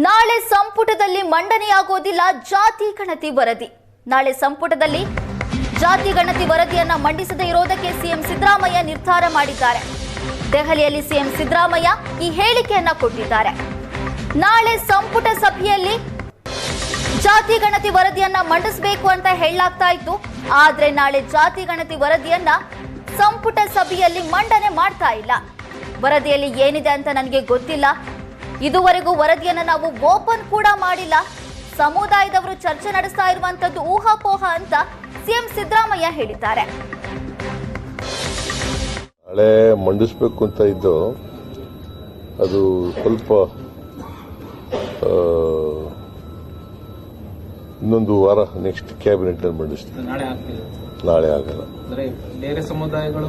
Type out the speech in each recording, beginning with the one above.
ನಾಳೆ ಸಂಪುಟದಲ್ಲಿ ಮಂಡನೆಯಾಗೋದಿಲ್ಲ ಜಾತಿ ಗಣತಿ ವರದಿ. ನಾಳೆ ಸಂಪುಟದಲ್ಲಿ ಜಾತಿ ಗಣತಿ ವರದಿಯನ್ನ ಮಂಡಿಸದೇ ಇರೋದಕ್ಕೆ ಸಿಎಂ ಸಿದ್ದರಾಮಯ್ಯ ನಿರ್ಧಾರ ಮಾಡಿದ್ದಾರೆ. ದೆಹಲಿಯಲ್ಲಿ ಸಿಎಂ ಸಿದ್ದರಾಮಯ್ಯ ಈ ಹೇಳಿಕೆಯನ್ನ ಕೊಟ್ಟಿದ್ದಾರೆ. ನಾಳೆ ಸಂಪುಟ ಸಭೆಯಲ್ಲಿ ಜಾತಿ ಗಣತಿ ವರದಿಯನ್ನ ಮಂಡಿಸಬೇಕು ಅಂತ ಹೇಳಲಾಗ್ತಾ ಇತ್ತು. ಆದ್ರೆ ನಾಳೆ ಜಾತಿ ಗಣತಿ ವರದಿಯನ್ನ ಸಂಪುಟ ಸಭೆಯಲ್ಲಿ ಮಂಡನೆ ಮಾಡ್ತಾ ಇಲ್ಲ. ವರದಿಯಲ್ಲಿ ಏನಿದೆ ಅಂತ ನನಗೆ ಗೊತ್ತಿಲ್ಲ. ಇದುವರೆಗೂ ವರದಿಯನ್ನು ನಾವು ಓಪನ್ ಕೂಡ ಮಾಡಿಲ್ಲ. ಸಮುದಾಯದವರು ಚರ್ಚೆ ನಡೆಸ್ತಾ ಇರುವಂತದ್ದು ಊಹಾಪೋಹ ಅಂತ ಸಿಎಂ ಸಿದ್ದರಾಮಯ್ಯ ಹೇಳಿದ್ದಾರೆ. ನಾಳೆ ಮಂಡಿಸಬೇಕು ಅಂತ ಇದ್ದು ಅದು ಸ್ವಲ್ಪ ಇನ್ನೊಂದು ವಾರ ನೆಕ್ಸ್ಟ್ ಕ್ಯಾಬಿನೆಟ್ ಅಲ್ಲಿ ಮಂಡಿಸ್ತೀವಿ. ನಾಳೆ ಆಗಲ್ಲ. ಬೇರೆ ಸಮುದಾಯಗಳು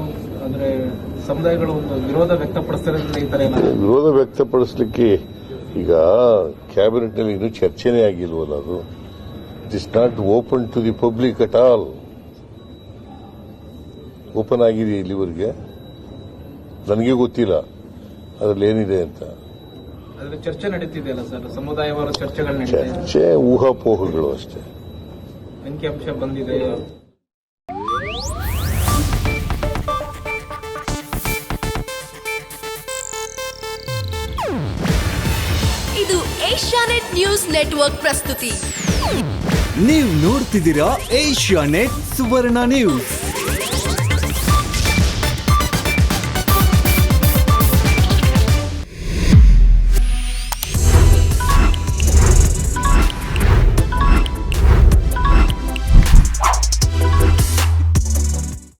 ವಿರೋಧ ವಿರೋಧ ವ್ಯಕ್ತಪಡಿಸಲಿಕ್ಕೆ ಈಗ ಕ್ಯಾಬಿನೆಟ್ ನಲ್ಲಿ ಇನ್ನೂ ಚರ್ಚೆನೇ ಆಗಿಲ್ವಲ್ಲ. ಅದು it is not open to the public at all. Open ಆಗಿದೆ ಇಲ್ಲಿವರೆಗೆ, ನನಗೆ ಗೊತ್ತಿಲ್ಲ ಅದರಲ್ಲಿ ಏನಿದೆ ಅಂತ. ಚರ್ಚೆ ನಡೀತಿದೆಯಲ್ಲ ಸರ್, ಸಮುದಾಯವಾರ ಚರ್ಚೆ ಊಹಾಪೋಹಗಳು ಅಷ್ಟೇ. ಅಂಕಿಅಂಶ ಬಂದಿದೆ. ಇದು ಏಷ್ಯಾನೆಟ್ ನ್ಯೂಸ್ ನೆಟ್ವರ್ಕ್ ಪ್ರಸ್ತುತಿ. ನೀವು ನೋಡ್ತಿದ್ದೀರಾ ಏಷ್ಯಾನೆಟ್ ಸುವರ್ಣ ನ್ಯೂಸ್.